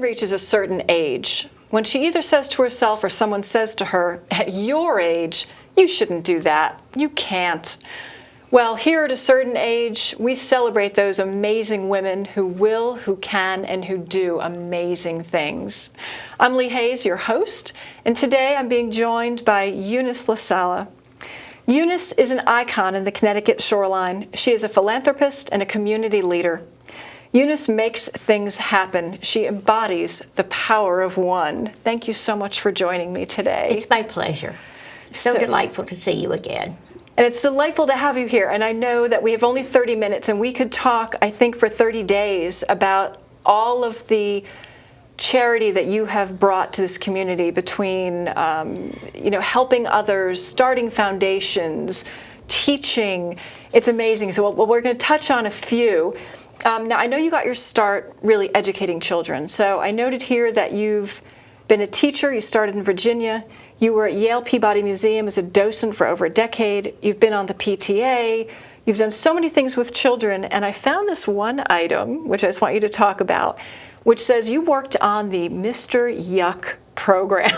reaches a certain age, when she either says to herself or someone says to her, at your age, you shouldn't do that. You can't. Well, here at a certain age, we celebrate those amazing women who will, who can, and who do amazing things. I'm Lee Hayes, your host, and today I'm being joined by Eunice Lasala. Eunice is an icon in the Connecticut shoreline. She is a philanthropist and a community leader. Eunice makes things happen. She embodies the power of one. Thank you so much for joining me today. It's my pleasure. So delightful to see you again. And it's delightful to have you here. And I know that we have only 30 minutes, and we could talk, I think, for 30 days about all of the charity that you have brought to this community between, helping others, starting foundations, teaching. It's amazing. So we're going to touch on a few. Now, I know you got your start really educating children. So I noted here that you've been a teacher. You started in Virginia. You were at Yale Peabody Museum as a docent for over a decade. You've been on the PTA. You've done so many things with children. And I found this one item, which I just want you to talk about, which says you worked on the Mr. Yuck program.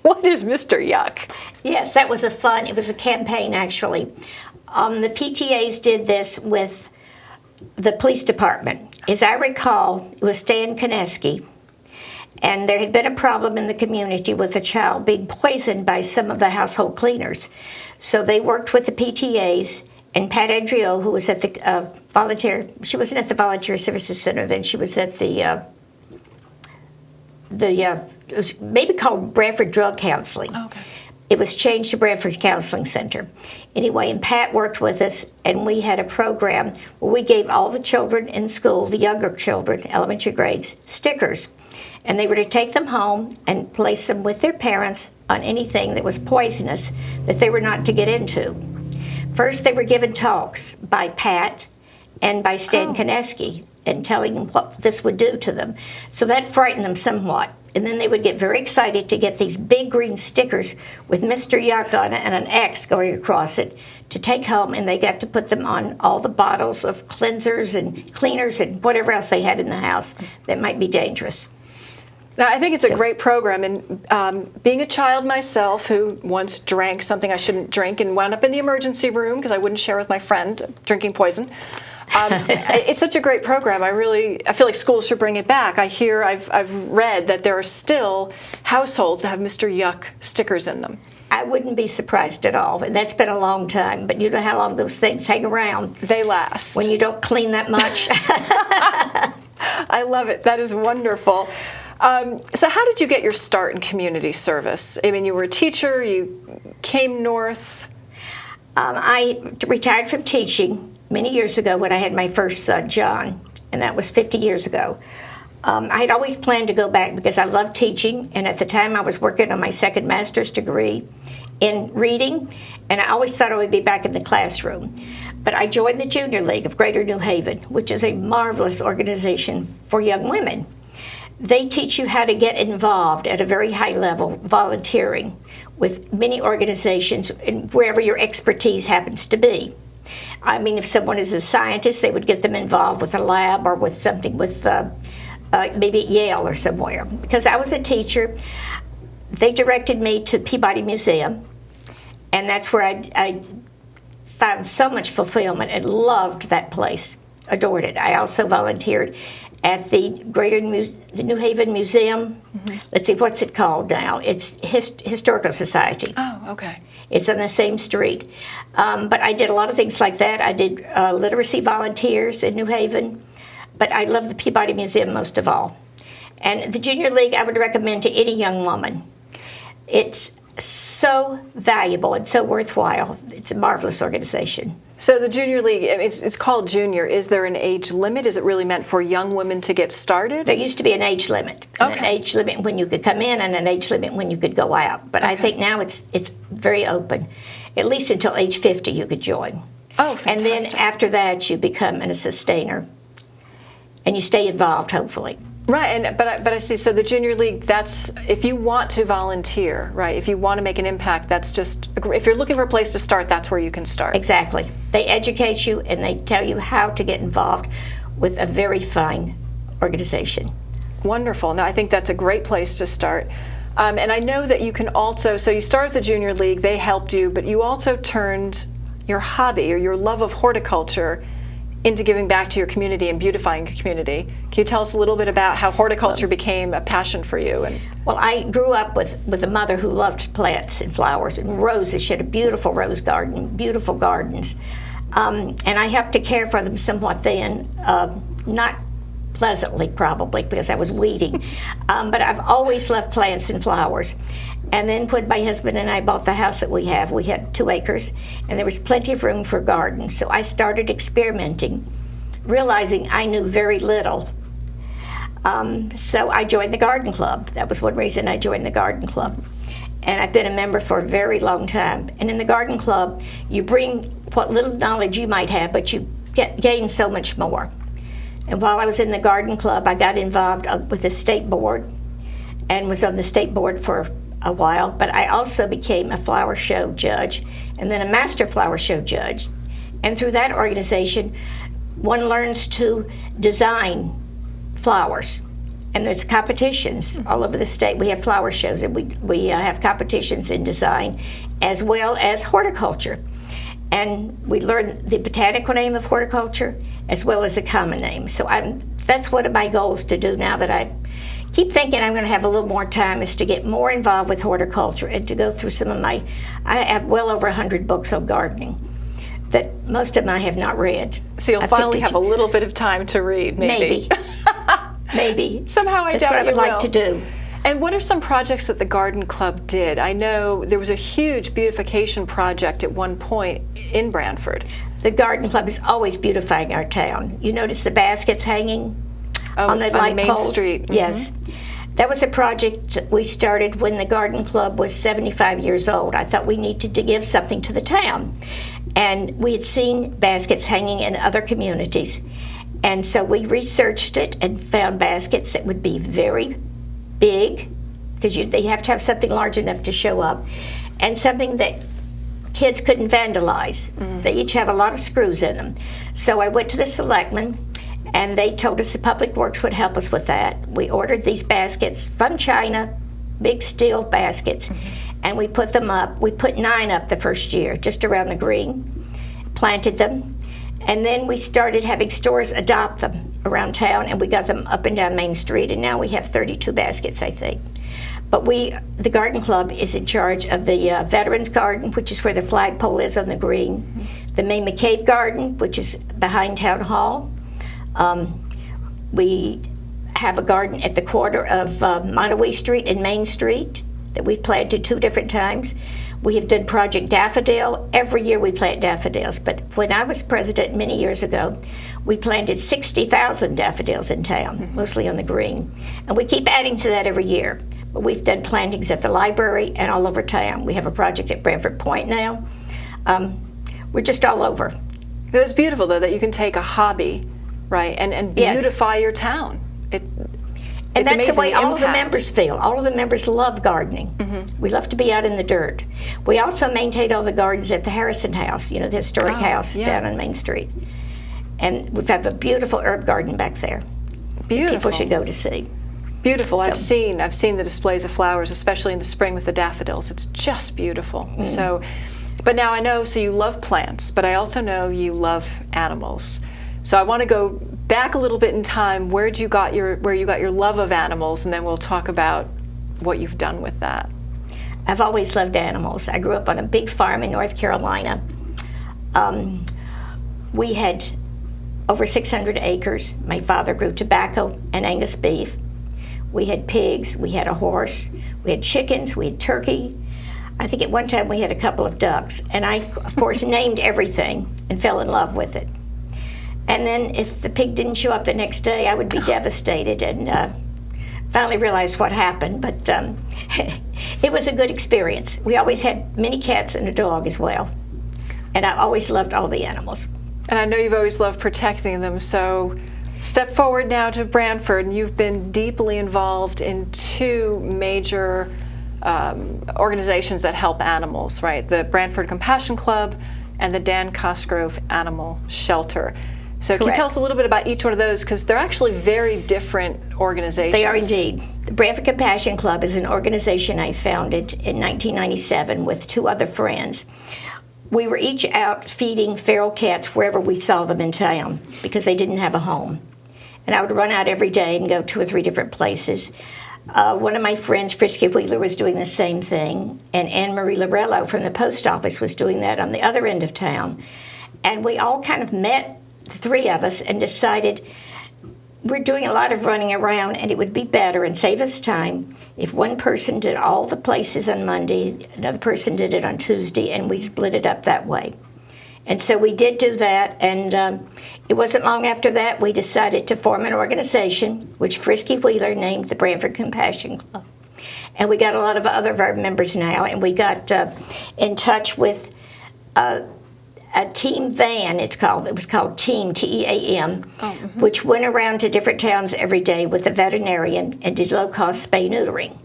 What is Mr. Yuck? Yes, that was it was a campaign, actually. The PTAs did this with the police department. As I recall, it was Stan Koneski, and there had been a problem in the community with a child being poisoned by some of the household cleaners. So they worked with the PTAs, and Pat Andrew, who was at the she wasn't at the Volunteer Services Center then, she was at it was maybe called Brantford Drug Counseling. Oh, okay. It was changed to Brantford Counseling Center. Anyway, and Pat worked with us, and we had a program where we gave all the children in school, the younger children, elementary grades, stickers. And they were to take them home and place them with their parents on anything that was poisonous that they were not to get into. First, they were given talks by Pat and by Stan Koneski and telling them what this would do to them. So that frightened them somewhat. And then they would get very excited to get these big green stickers with Mr. Yuck on it and an X going across it to take home, and they got to put them on all the bottles of cleansers and cleaners and whatever else they had in the house that might be dangerous. Now, I think it's a great program, and being a child myself who once drank something I shouldn't drink and wound up in the emergency room because I wouldn't share with my friend drinking poison, it's such a great program. I feel like schools should bring it back. I've read that there are still households that have Mr. Yuck stickers in them. I wouldn't be surprised at all, and that's been a long time, but you know how long those things hang around. They last. When you don't clean that much. I love it. That is wonderful. So how did you get your start in community service? I mean, you were a teacher, you came north. I retired from teaching many years ago when I had my first son, John, and that was 50 years ago. I had always planned to go back because I loved teaching, and at the time I was working on my second master's degree in reading, and I always thought I would be back in the classroom. But I joined the Junior League of Greater New Haven, which is a marvelous organization for young women. They teach you how to get involved at a very high level, volunteering with many organizations and wherever your expertise happens to be. I mean, if someone is a scientist, they would get them involved with a lab or with something with maybe at Yale or somewhere. Because I was a teacher, they directed me to Peabody Museum, and that's where I found so much fulfillment and loved that place, adored it. I also volunteered at the the New Haven Museum. Mm-hmm. Let's see, what's it called now? It's Historical Society. Oh, okay. It's on the same street. But I did a lot of things like that. I did literacy volunteers in New Haven, but I love the Peabody Museum most of all. And the Junior League I would recommend to any young woman. It's so valuable and so worthwhile. It's a marvelous organization. So the Junior League, it's called Junior. Is there an age limit? Is it really meant for young women to get started? There used to be an age limit. Okay. An age limit when you could come in and an age limit when you could go out. But okay. I think now it's very open. At least until age 50 you could join. Oh, fantastic. And then after that you become a sustainer. And you stay involved, hopefully. Right, but I see. So the Junior League, that's if you want to volunteer, right? If you want to make an impact, that's just if you're looking for a place to start, that's where you can start. Exactly. They educate you and they tell you how to get involved with a very fine organization. Wonderful. No, I think that's a great place to start. And I know that you can also, so you started the Junior League, they helped you, but you also turned your hobby or your love of horticulture into giving back to your community and beautifying your community. Can you tell us a little bit about how horticulture became a passion for you? Well, I grew up with a mother who loved plants and flowers and roses. She had a beautiful rose garden, beautiful gardens. And I helped to care for them somewhat then, not pleasantly probably because I was weeding, but I've always loved plants and flowers. And then when my husband and I bought the house that we had 2 acres, and there was plenty of room for gardens. So I started experimenting, realizing I knew very little. So I joined the garden club. That was one reason I joined the garden club. And I've been a member for a very long time. And in the garden club, you bring what little knowledge you might have, but you gain so much more. And while I was in the garden club, I got involved with the state board and was on the state board for a while, but I also became a flower show judge and then a master flower show judge. And through that organization, one learns to design flowers. And there's competitions all over the state. We have flower shows, and we have competitions in design as well as horticulture. And we learn the botanical name of horticulture as well as a common name. So that's one of my goals to do now that I keep thinking I'm going to have a little more time, is to get more involved with horticulture and to go through some of I have well over 100 books on gardening that most of them I have not read. So you'll finally have a little bit of time to read, maybe. Maybe. Somehow I doubt you will. That's what I would like to do. And what are some projects that the Garden Club did? I know there was a huge beautification project at one point in Brantford. The Garden Club is always beautifying our town. You notice the baskets hanging on the light Main poles? Street. Mm-hmm. Yes. That was a project we started when the Garden Club was 75 years old. I thought we needed to give something to the town. And we had seen baskets hanging in other communities. And so we researched it and found baskets that would be very big, because they have to have something large enough to show up, and something that kids couldn't vandalize. They each have a lot of screws in them. So I went to the selectmen, and they told us the Public Works would help us with that. We ordered these baskets from China, big steel baskets, and we put them up. We put 9 up the first year, just around the green, planted them, and then we started having stores adopt them around town, and we got them up and down Main Street, and now we have 32 baskets, I think. But the Garden Club is in charge of the Veterans Garden, which is where the flagpole is on the green, the May McCabe Garden, which is behind Town Hall. We have a garden at the corner of Monterey Street and Main Street that we've planted 2 different times. We have done Project Daffodil. Every year we plant daffodils, but when I was president many years ago, we planted 60,000 daffodils in town, mostly on the green. And we keep adding to that every year. But we've done plantings at the library and all over town. We have a project at Brantford Point now. We're just all over. It was beautiful, though, that you can take a hobby, right, and beautify your town. And that's the way all of the members feel. All of the members love gardening. We love to be out in the dirt. We also maintain all the gardens at the Harrison House, the historic house down on Main Street. And we've got a beautiful herb garden back there. Beautiful. People should go to see. Beautiful. I've seen the displays of flowers, especially in the spring with the daffodils. It's just beautiful. So, but now I know, so you love plants, but I also know you love animals. So I want to go back a little bit in time. Where you got your love of animals, and then we'll talk about what you've done with that. I've always loved animals. I grew up on a big farm in North Carolina. We had over 600 acres. My father grew tobacco and Angus beef. We had pigs, we had a horse, we had chickens, we had turkey. I think at one time we had a couple of ducks. And I, of course, named everything and fell in love with it. And then if the pig didn't show up the next day, I would be devastated, and finally realized what happened. But it was a good experience. We always had many cats and a dog as well. And I always loved all the animals. And I know you've always loved protecting them, so step forward now to Brantford, and you've been deeply involved in 2 major organizations that help animals, right? The Brantford Compassion Club and the Dan Cosgrove Animal Shelter. So can you tell us a little bit about each one of those? Because they're actually very different organizations. They are indeed. The Brantford Compassion Club is an organization I founded in 1997 with 2 other friends. We were each out feeding feral cats wherever we saw them in town because they didn't have a home. And I would run out every day and go 2 or 3 different places. One of my friends, Frisky Wheeler, was doing the same thing, and Anne Marie Lorello from the post office was doing that on the other end of town. And we all kind of met, the 3 of us, and decided we're doing a lot of running around, and it would be better and save us time if one person did all the places on Monday, another person did it on Tuesday, and we split it up that way. And so we did do that, and it wasn't long after that we decided to form an organization, which Frisky Wheeler named the Brantford Compassion Club. And we got a lot of other of our members now, and we got in touch with a team van, it was called Team, T-E-A-M, which went around to different towns every day with a veterinarian and did low-cost spay-neutering.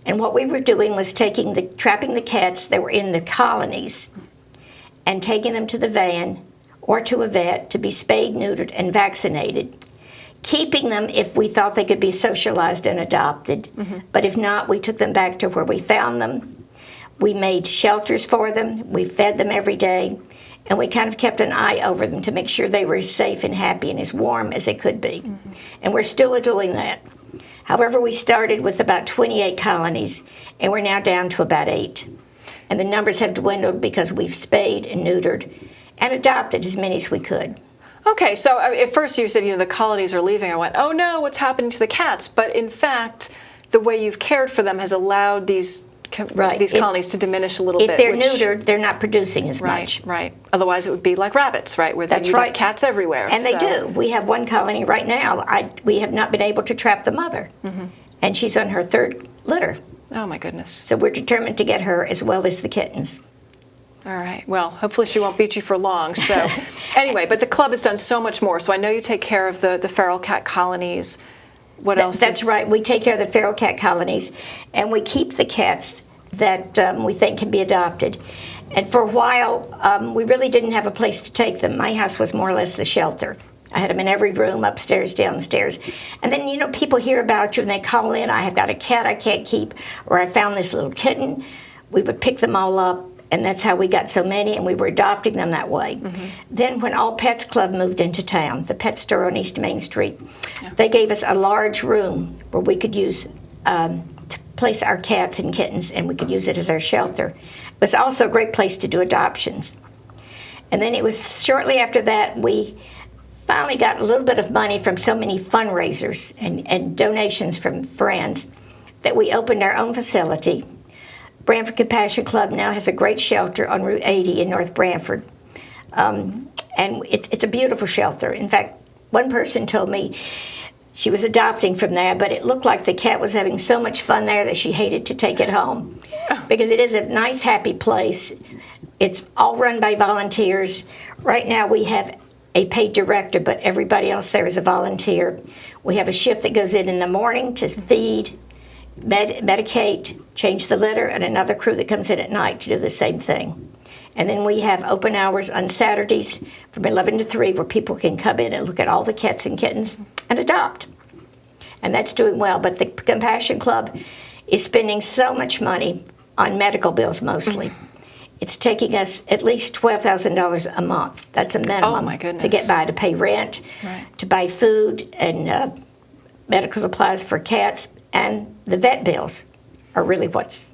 And what we were doing was trapping the cats that were in the colonies and taking them to the van or to a vet to be spayed, neutered, and vaccinated, keeping them if we thought they could be socialized and adopted. But if not, we took them back to where we found them. We made shelters for them. We fed them every day. And we kind of kept an eye over them to make sure they were as safe and happy and as warm as they could be. And we're still doing that. However, we started with about 28 colonies, and we're now down to about 8. And the numbers have dwindled because we've spayed and neutered and adopted as many as we could. Okay, so at first you said, the colonies are leaving. I went, oh no, what's happening to the cats? But in fact, the way you've cared for them has allowed these colonies to diminish a little bit. If they're neutered, they're not producing as much. Right. Otherwise, it would be like rabbits, right? Where you'd have cats everywhere. And they do. We have one colony right now. We have not been able to trap the mother. And she's on her 3rd litter. Oh, my goodness. So we're determined to get her as well as the kittens. All right. Well, hopefully she won't beat you for long. So anyway, but the club has done so much more. So I know you take care of the feral cat colonies. What else? That's right. We take care of the feral cat colonies, and we keep the cats that we think can be adopted. And for a while, we really didn't have a place to take them. My house was more or less the shelter. I had them in every room, upstairs, downstairs. And then, people hear about you and they call in, I have got a cat I can't keep, or I found this little kitten. We would pick them all up, and that's how we got so many, and we were adopting them that way. Then when All Pets Club moved into town, the pet store on East Main Street, they gave us a large room where we could use to place our cats and kittens, and we could use it as our shelter. It was also a great place to do adoptions. And then it was shortly after that we finally got a little bit of money from so many fundraisers and donations from friends that we opened our own facility. Brantford Compassion Club now has a great shelter on Route 80 in North Brantford. And it's a beautiful shelter. In fact, one person told me she was adopting from there, but it looked like the cat was having so much fun there that she hated to take it home. Because it is a nice, happy place. It's all run by volunteers. Right now we have a paid director, but everybody else there is a volunteer. We have a shift that goes in the morning to feed, medicate, change the litter, and another crew that comes in at night to do the same thing. And then we have open hours on Saturdays from 11 to 3 where people can come in and look at all the cats and kittens and adopt. And that's doing well. But the Compassion Club is spending so much money on medical bills mostly. It's taking us at least $12,000 a month. That's a minimum to get by, to pay rent, to buy food and medical supplies for cats, and the vet bills are really what's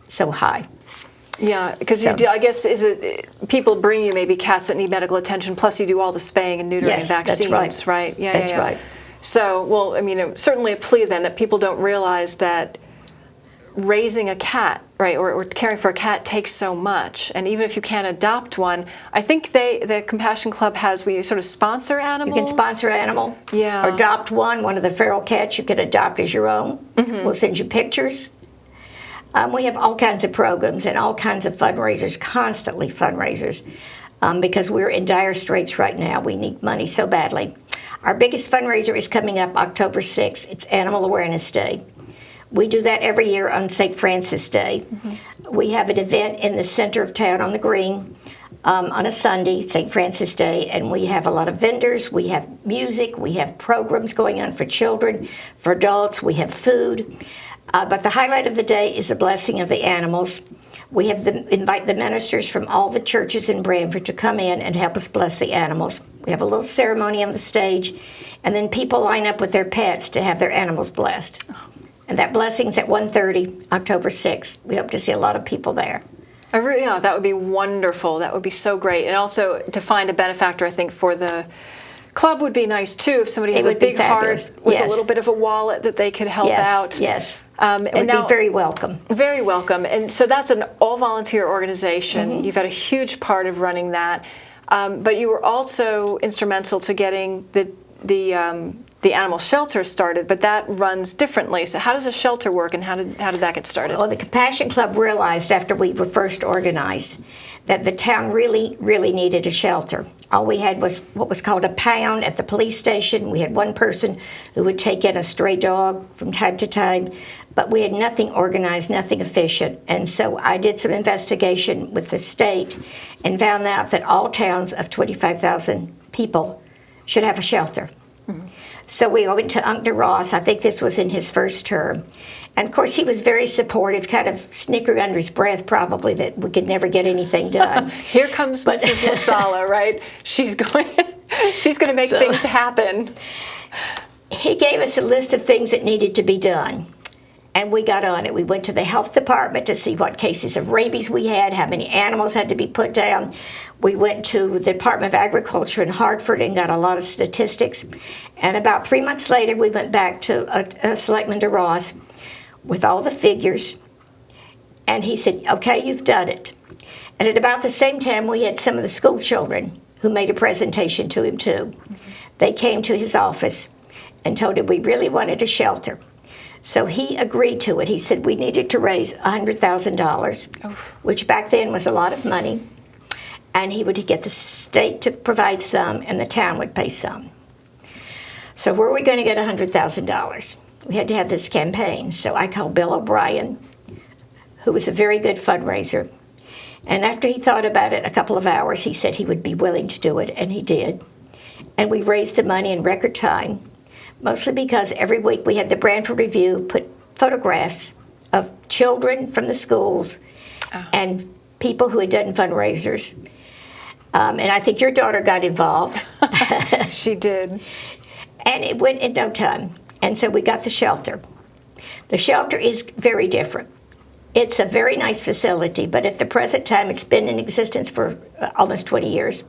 so high. Yeah, because you do, I guess, people bring you maybe cats that need medical attention, plus you do all the spaying and neutering and vaccines, that's right? Yeah, that's right. So, well, I mean, certainly a plea then that people don't realize that raising a cat, right, or caring for a cat takes so much. And even if you can't adopt one, I think the Compassion Club has, we sort of sponsor animals. You can sponsor an animal. Yeah. Or adopt one of the feral cats you can adopt as your own. We'll send you pictures. We have all kinds of programs and all kinds of fundraisers, constantly fundraisers, because we're in dire straits right now. We need money so badly. Our biggest fundraiser is coming up October 6th. It's Animal Awareness Day. We do that every year on St. Francis Day. We have an event in the center of town on the green on a Sunday, St. Francis Day, and we have a lot of vendors, we have music, we have programs going on for children, for adults, we have food. But the highlight of the day is the blessing of the animals. We have invite the ministers from all the churches in Brantford to come in and help us bless the animals. We have a little ceremony on the stage, and then people line up with their pets to have their animals blessed. And that blessing's at 1:30, October 6th. We hope to see a lot of people there. Yeah, that would be wonderful. That would be so great. And also to find a benefactor, I think, for the club would be nice too. If somebody has a big heart with a little bit of a wallet that they could help out. Yes. It would be very welcome. Very welcome. And so that's an all-volunteer organization. You've had a huge part of running that. But you were also instrumental to getting the animal shelter started, but that runs differently. So how does a shelter work, and how did that get started? Well, the Compassion Club realized after we were first organized that the town really, really needed a shelter. All we had was what was called a pound at the police station. We had one person who would take in a stray dog from time to time, but we had nothing organized, nothing efficient. And so I did some investigation with the state and found out that all towns of 25,000 people should have a shelter. So we went to Unc DeRoss. I think this was in his first term. And of course, he was very supportive, kind of snickered under his breath probably that we could never get anything done. Here comes Mrs. Lasala, right? She's going to make things happen. He gave us a list of things that needed to be done. And we got on it. We went to the health department to see what cases of rabies we had, how many animals had to be put down. We went to the Department of Agriculture in Hartford and got a lot of statistics. And about 3 months later, we went back to Selectman DeRoss with all the figures. And he said, okay, you've done it. And at about the same time, we had some of the school children who made a presentation to him too. They came to his office and told him we really wanted a shelter. So he agreed to it. He said we needed to raise $100,000, which back then was a lot of money. And he would get the state to provide some, and the town would pay some. So where were we going to get $100,000? We had to have this campaign. So I called Bill O'Brien, who was a very good fundraiser. And after he thought about it a couple of hours, he said he would be willing to do it, and he did. And we raised the money in record time, mostly because every week we had the Brantford Review put photographs of children from the schools and people who had done fundraisers. And I think your daughter got involved. She did. And it went in no time. And so we got the shelter. The shelter is very different. It's a very nice facility, but at the present time, it's been in existence for almost 20 years.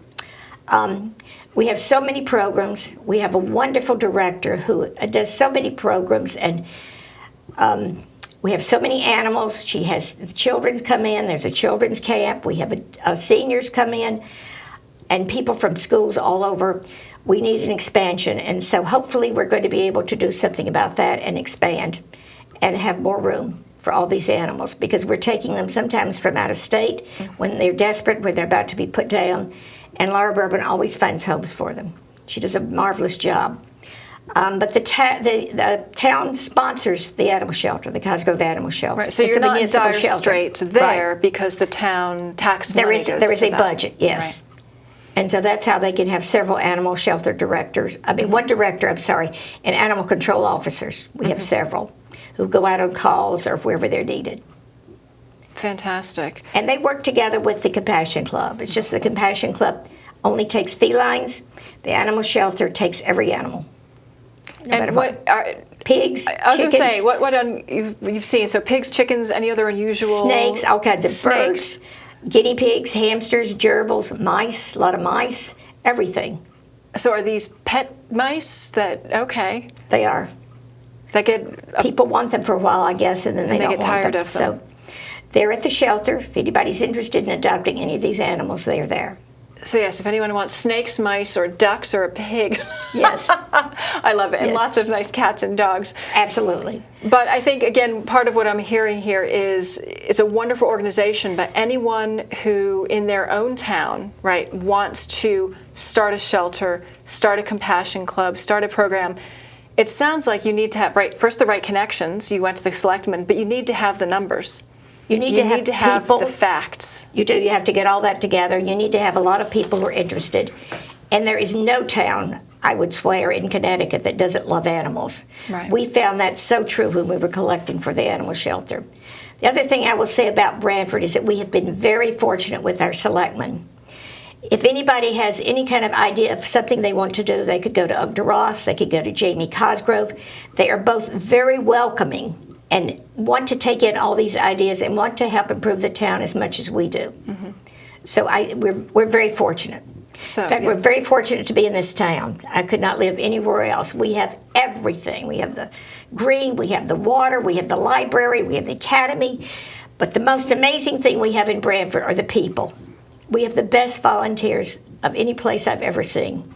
We have so many programs. We have a wonderful director who does so many programs, and we have so many animals. She has children's come in. There's a children's camp. We have seniors come in, and people from schools all over. We need an expansion, and so hopefully we're going to be able to do something about that and expand and have more room for all these animals, because we're taking them sometimes from out of state when they're desperate, when they're about to be put down. And Laura Bourbon always finds homes for them. She does a marvelous job. But the town sponsors the animal shelter, the Cosgrove Animal Shelter. Right, so you're not in dire straits there because the town tax money goes to that. There is a budget, yes. Right. And so that's how they can have several animal shelter directors. One director, and animal control officers. We have several who go out on calls or wherever they're needed. Fantastic. And they work together with the Compassion Club. It's just the Compassion Club only takes felines. The animal shelter takes every animal. No and what are pigs? I was going to say chickens, you've seen. So pigs, chickens, any other unusual snakes, all kinds of birds, guinea pigs, hamsters, gerbils, mice, a lot of mice, everything. So are these pet mice that They are. That get people want them for a while, I guess, and then they don't get tired want them. of them. So they're at the shelter. If anybody's interested in adopting any of these animals, they're there. So yes, if anyone wants snakes, mice, or ducks, or a pig. Yes. I love it. And lots of nice cats and dogs. Absolutely. But I think, again, part of what I'm hearing here is it's a wonderful organization, but anyone who in their own town, right, wants to start a shelter, start a compassion club, start a program, it sounds like you need to have, first the right connections. You went to the selectmen, but you need to have the numbers. You need to have the people. facts. You do. You have to get all that together. You need to have a lot of people who are interested. And there is no town, I would swear, in Connecticut that doesn't love animals. Right. We found that so true when we were collecting for the animal shelter. The other thing I will say about Brantford is that we have been very fortunate with our selectmen. If anybody has any kind of idea of something they want to do, they could go to Ugda Ross, they could go to Jamie Cosgrove. They are both very welcoming and want to take in all these ideas and want to help improve the town as much as we do. Mm-hmm. So we're very fortunate. So, in fact, we're very fortunate to be in this town. I could not live anywhere else. We have everything. We have the green, we have the water, we have the library, we have the academy. But the most amazing thing we have in Brantford are the people. We have the best volunteers of any place I've ever seen.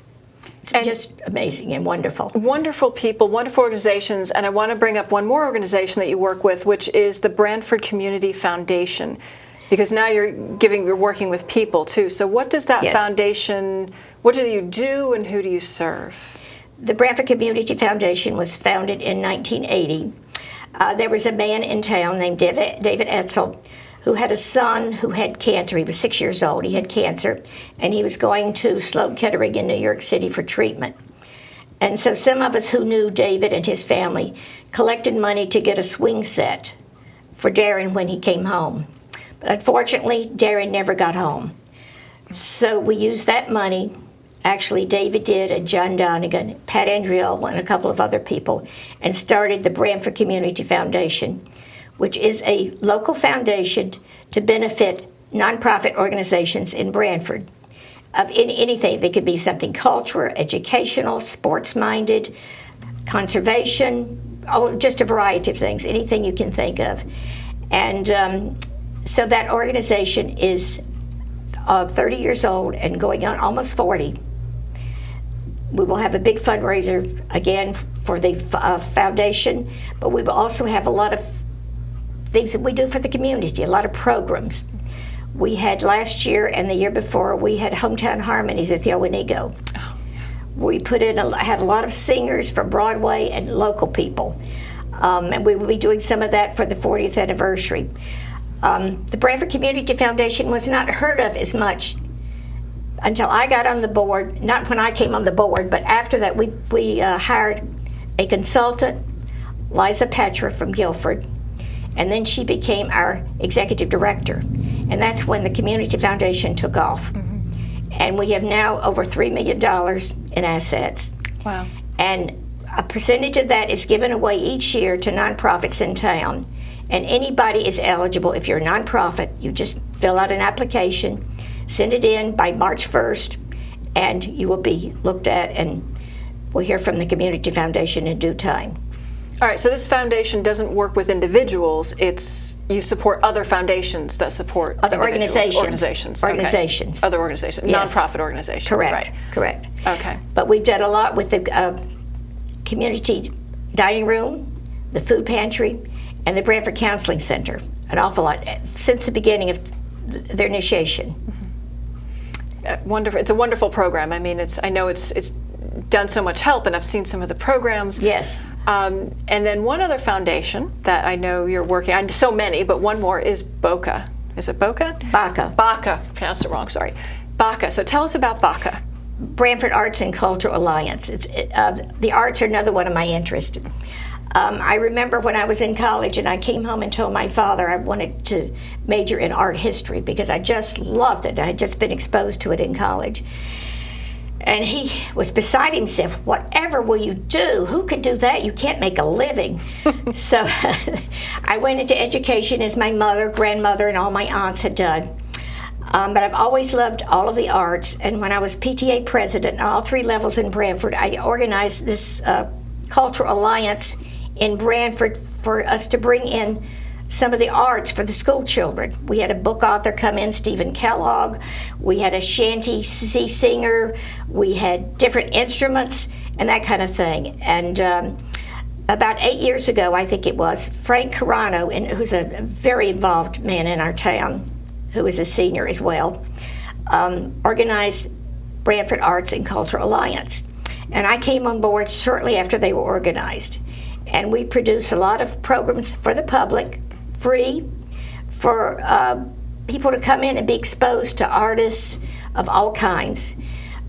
It's just amazing and wonderful. Wonderful people, wonderful organizations, and I want to bring up one more organization that you work with, which is the Brantford Community Foundation, because now you're working with people too. So what does that foundation, what do you do and who do you serve? The Brantford Community Foundation was founded in 1980. There was a man in town named David Etzel who had a son who had cancer. He was 6 years old. He had cancer, and he was going to Sloan Kettering in New York City for treatment. And so some of us who knew David and his family collected money to get a swing set for Darren when he came home. But unfortunately, Darren never got home. So we used that money. Actually, David did, and John Donegan, Pat Andriel, and a couple of other people, and started the Brantford Community Foundation, which is a local foundation to benefit nonprofit organizations in Brantford of anything. They could be something cultural, educational, sports-minded, conservation, just a variety of things, anything you can think of. And so that organization is 30 years old and going on almost 40. We will have a big fundraiser again for the foundation, but we will also have a lot of things that we do for the community, a lot of programs. We had last year and the year before, we had Hometown Harmonies at the Owenigo. We had a lot of singers from Broadway and local people. And we will be doing some of that for the 40th anniversary. The Brantford Community Foundation was not heard of as much until I got on the board, not when I came on the board, but after that we hired a consultant, Liza Petra from Guilford, and then she became our executive director. And that's when the Community Foundation took off. Mm-hmm. And we have now over $3 million in assets. Wow. And a percentage of that is given away each year to nonprofits in town. And anybody is eligible. If you're a nonprofit, you just fill out an application, send it in by March 1st, and you will be looked at, and we'll hear from the Community Foundation in due time. All right, so this foundation doesn't work with individuals. You support other foundations that support other organizations. Organizations. Okay. Other organizations, yes. Nonprofit organizations. Correct. Right. Correct. Okay. But we've done a lot with the community dining room, the food pantry, and the Brantford Counseling Center. An awful lot since the beginning of their initiation. Mm-hmm. Wonderful. It's a wonderful program. I mean, I know it's done so much help, and I've seen some of the programs. Yes. And then one other foundation that I know you're working on, so many, but one more is BOCA. Is it BOCA? BACA. BACA. Pronounced it wrong, sorry. BACA. So tell us about BACA. Brantford Arts and Cultural Alliance. The arts are another one of my interests. I remember when I was in college and I came home and told my father I wanted to major in art history because I just loved it. I had just been exposed to it in college. And he was beside himself. Whatever will you do? Who could do that? You can't make a living. So I went into education as my mother, grandmother, and all my aunts had done. But I've always loved all of the arts. And when I was PTA president at all three levels in Brantford, I organized this Cultural Alliance in Brantford for us to bring in some of the arts for the school children. We had a book author come in, Stephen Kellogg. We had a shanty singer. We had different instruments and that kind of thing. And about 8 years ago, I think it was, Frank Carano, who's a very involved man in our town, who is a senior as well, organized Brantford Arts and Cultural Alliance. And I came on board shortly after they were organized. And we produce a lot of programs for the public, free, for people to come in and be exposed to artists of all kinds.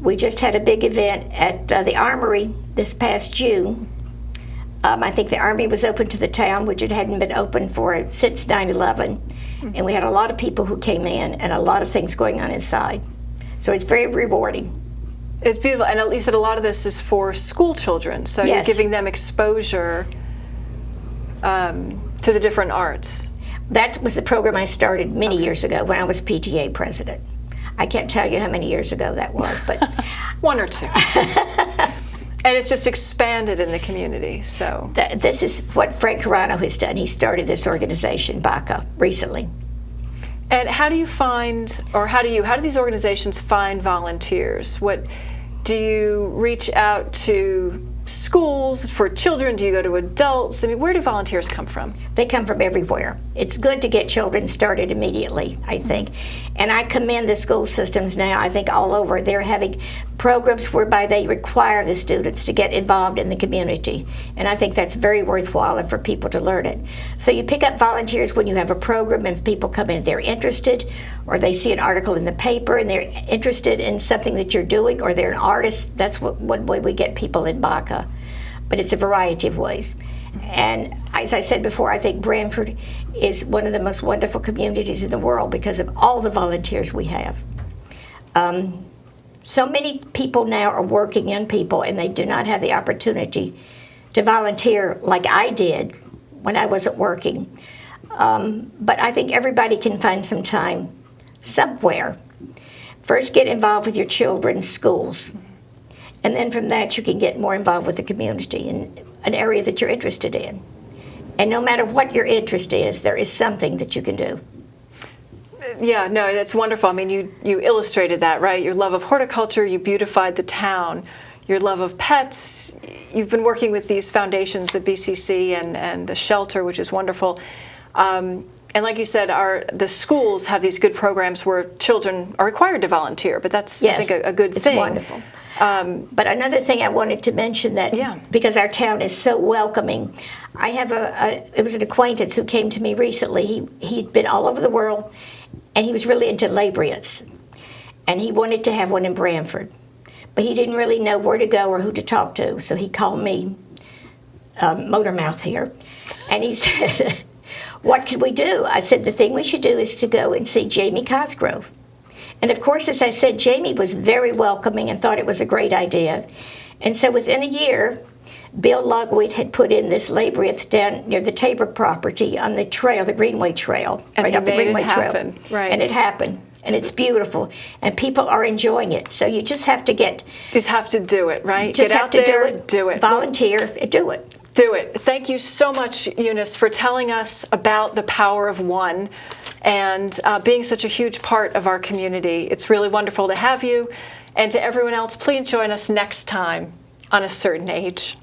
We just had a big event at the Armory this past June. I think the Armory was open to the town, which it hadn't been open for since 9/11. And we had a lot of people who came in and a lot of things going on inside. So it's very rewarding. It's beautiful. And you said a lot of this is for school children. So Yes. you're giving them exposure to the different arts. That was the program I started many years ago when I was PTA president. I can't tell you how many years ago that was, but One or two. And it's just expanded in the community. So this is what Frank Carano has done. He started this organization, BACA, recently. And how do you find, or how do these organizations find volunteers? What do you reach out to schools for children? Do you go to adults? I mean, where do volunteers come from? They come from everywhere. It's good to get children started immediately, I think. And I commend the school systems now, I think all over. They're having programs whereby they require the students to get involved in the community. And I think that's very worthwhile and for people to learn it. So you pick up volunteers when you have a program and people come in, they're interested, or they see an article in the paper and they're interested in something that you're doing, or they're an artist. That's one way we get people in BACA. But it's a variety of ways. And as I said before, I think Brantford is one of the most wonderful communities in the world because of all the volunteers we have. So many people now are working, young people, and they do not have the opportunity to volunteer like I did when I wasn't working. But I think everybody can find some time somewhere. First, get involved with your children's schools. And then from that, you can get more involved with the community in an area that you're interested in. And no matter what your interest is, there is something that you can do. Yeah, no, that's wonderful. I mean, you illustrated that, right? Your love of horticulture, you beautified the town. Your love of pets, you've been working with these foundations, the BCC and the shelter, which is wonderful. And like you said, the schools have these good programs where children are required to volunteer, but that's, Yes, I think, a good thing. It's wonderful. But another thing I wanted to mention that, because our town is so welcoming, I have it was an acquaintance who came to me recently. He'd been all over the world, and he was really into labriates. And he wanted to have one in Brantford. But he didn't really know where to go or who to talk to, so he called me, Motormouth here, and he said, what could we do? I said, the thing we should do is to go and see Jamie Cosgrove. And of course, as I said, Jamie was very welcoming and thought it was a great idea. And so within a year, Bill Lugwit had put in this labyrinth down near the Tabor property on the trail, the Greenway Trail. And right he off the made Greenway it happen. Trail. Right. And it happened. And it's beautiful. And people are enjoying it. So you just have to You just have to do it, right? Just Get have out to there, do it. Volunteer, do it. Do it. Thank you so much, Eunice, for telling us about the power of one and being such a huge part of our community. It's really wonderful to have you. And to everyone else, please join us next time on A Certain Age.